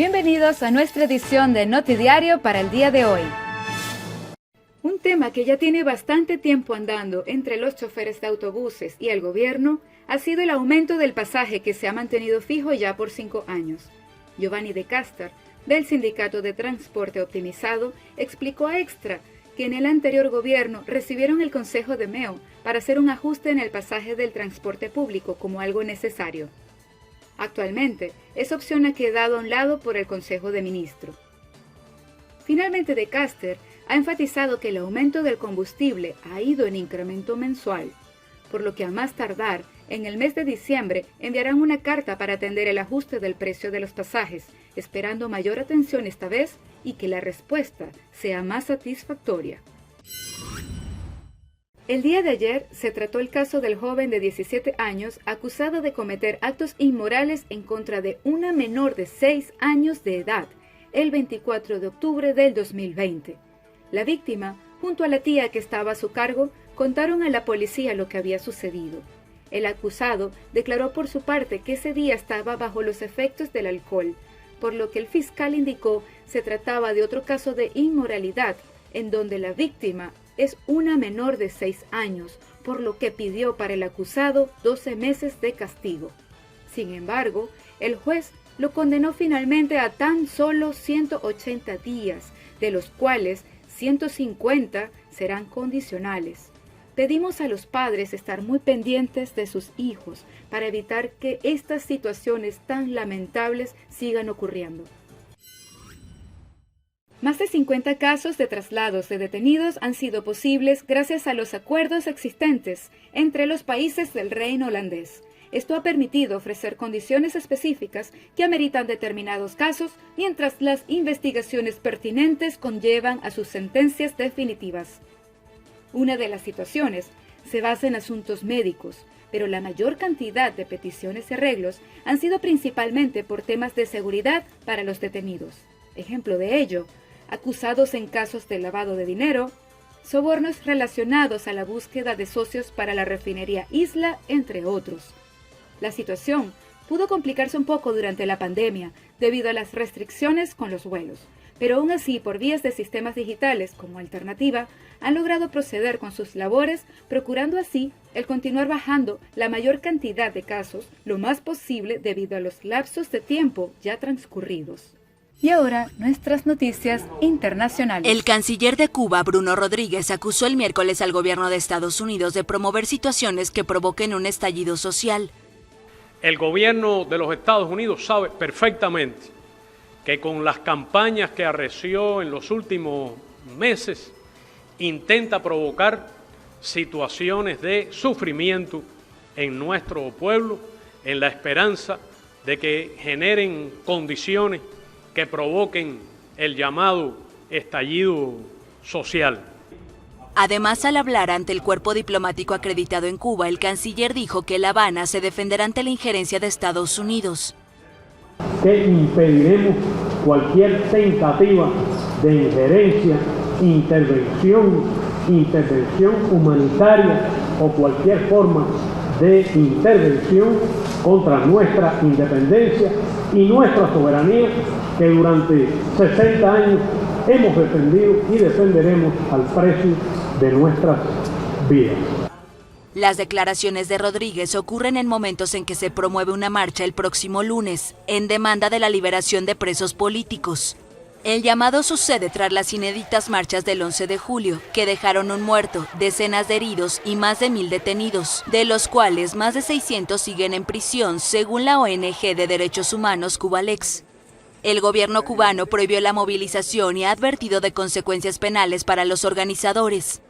Bienvenidos a nuestra edición de Notidiario para el día de hoy. Un tema que ya tiene bastante tiempo andando entre los choferes de autobuses y el gobierno ha sido el aumento del pasaje que se ha mantenido fijo ya por 5 años. Giovanni de Castro, del Sindicato de Transporte Optimizado, explicó a Extra que en el anterior gobierno recibieron el consejo de MEO para hacer un ajuste en el pasaje del transporte público como algo necesario. Actualmente, esa opción ha quedado a un lado por el Consejo de Ministros. Finalmente, De Castro ha enfatizado que el aumento del combustible ha ido en incremento mensual, por lo que a más tardar, en el mes de diciembre, enviarán una carta para atender el ajuste del precio de los pasajes, esperando mayor atención esta vez y que la respuesta sea más satisfactoria. El día de ayer se trató el caso del joven de 17 años acusado de cometer actos inmorales en contra de una menor de 6 años de edad, el 24 de octubre del 2020. La víctima, junto a la tía que estaba a su cargo, contaron a la policía lo que había sucedido. El acusado declaró por su parte que ese día estaba bajo los efectos del alcohol, por lo que el fiscal indicó se trataba de otro caso de inmoralidad, en donde la víctima es una menor de 6 años, por lo que pidió para el acusado 12 meses de castigo. Sin embargo, el juez lo condenó finalmente a tan solo 180 días, de los cuales 150 serán condicionales. Pedimos a los padres estar muy pendientes de sus hijos para evitar que estas situaciones tan lamentables sigan ocurriendo. Más de 50 casos de traslados de detenidos han sido posibles gracias a los acuerdos existentes entre los países del Reino holandés. Esto ha permitido ofrecer condiciones específicas que ameritan determinados casos, mientras las investigaciones pertinentes conllevan a sus sentencias definitivas. Una de las situaciones se basa en asuntos médicos, pero la mayor cantidad de peticiones y arreglos han sido principalmente por temas de seguridad para los detenidos. Ejemplo de ello, acusados en casos de lavado de dinero, sobornos relacionados a la búsqueda de socios para la refinería Isla, entre otros. La situación pudo complicarse un poco durante la pandemia debido a las restricciones con los vuelos, pero aún así, por vías de sistemas digitales como alternativa, han logrado proceder con sus labores, procurando así el continuar bajando la mayor cantidad de casos lo más posible debido a los lapsos de tiempo ya transcurridos. Y ahora, nuestras noticias internacionales. El canciller de Cuba, Bruno Rodríguez, acusó el miércoles al gobierno de Estados Unidos de promover situaciones que provoquen un estallido social. El gobierno de los Estados Unidos sabe perfectamente que con las campañas que arreció en los últimos meses, intenta provocar situaciones de sufrimiento en nuestro pueblo, en la esperanza de que generen condiciones que provoquen el llamado estallido social. Además, al hablar ante el cuerpo diplomático acreditado en Cuba, el canciller dijo que La Habana se defenderá ante la injerencia de Estados Unidos. Que impediremos cualquier tentativa de injerencia, intervención humanitaria o cualquier forma de intervención contra nuestra independencia y nuestra soberanía, que durante 60 años hemos defendido y defenderemos al precio de nuestras vidas. Las declaraciones de Rodríguez ocurren en momentos en que se promueve una marcha el próximo lunes en demanda de la liberación de presos políticos. El llamado sucede tras las inéditas marchas del 11 de julio, que dejaron un muerto, decenas de heridos y más de 1,000 detenidos, de los cuales más de 600 siguen en prisión, según la ONG de Derechos Humanos Cubalex. El gobierno cubano prohibió la movilización y ha advertido de consecuencias penales para los organizadores.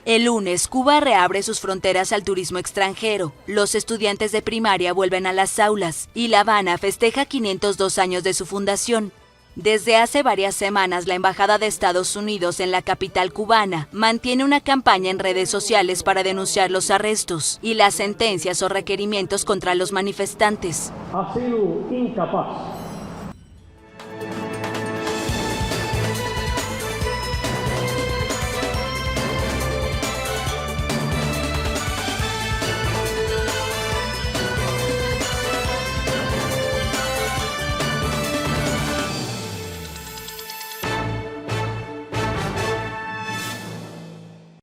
El lunes, Cuba reabre sus fronteras al turismo extranjero, los estudiantes de primaria vuelven a las aulas y La Habana festeja 502 años de su fundación. Desde hace varias semanas, la Embajada de Estados Unidos en la capital cubana mantiene una campaña en redes sociales para denunciar los arrestos y las sentencias o requerimientos contra los manifestantes. Ha sido incapaz